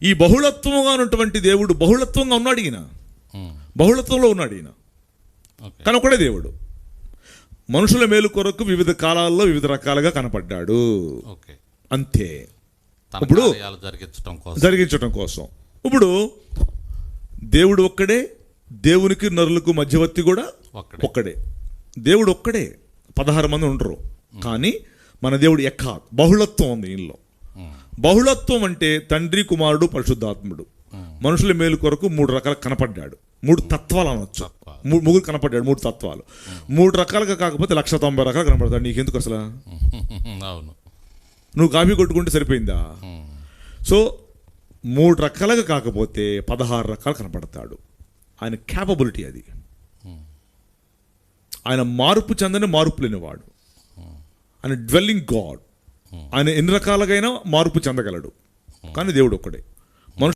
ఈ బహుళత్వంగా ఉన్నటువంటి దేవుడు బహుళత్వంగా ఉన్నాడు. ఈయన బహుళత్వంలో ఉన్నాడు ఈయన, కానీ ఒకడే దేవుడు. మనుషుల మేలు కొరకు వివిధ కాలాల్లో వివిధ రకాలుగా కనపడ్డాడు, అంతే. ఇప్పుడు జరిగించటం కోసం ఇప్పుడు దేవుడు ఒక్కడే, దేవునికి నరులకు మధ్యవర్తి కూడా ఒక్కడే. దేవుడు ఒక్కడే, 16 మంది ఉండరు. కానీ మన దేవుడు బహుళత్వం ఉంది ఈయనలో. బహుళత్వం అంటే తండ్రి, కుమారుడు, పరిశుద్ధాత్ముడు మనుషుల మేలు కొరకు 3 రకాలు కనపడ్డాడు. 3 తత్వాలు అనొచ్చు. 3 కనపడ్డాడు, 3 తత్వాలు. 3 రకాలుగా కాకపోతే 190 రకాలు కనపడతాడు. నీకెందుకు అసలు? నువ్వు కాఫీ కొట్టుకుంటే సరిపోయిందా? సో 3 రకాలుగా కాకపోతే 16 రకాలు కనపడతాడు. ఆయన క్యాపబిలిటీ అది. ఆయన మార్పు చెందని మార్పు లేనివాడు. ఆయన డ్వెల్లింగ్ గాడ్. ఆయన ఎన్ని రకాలుగైనా మార్పు చెందగలడు, కానీ దేవుడు ఒక్కడే.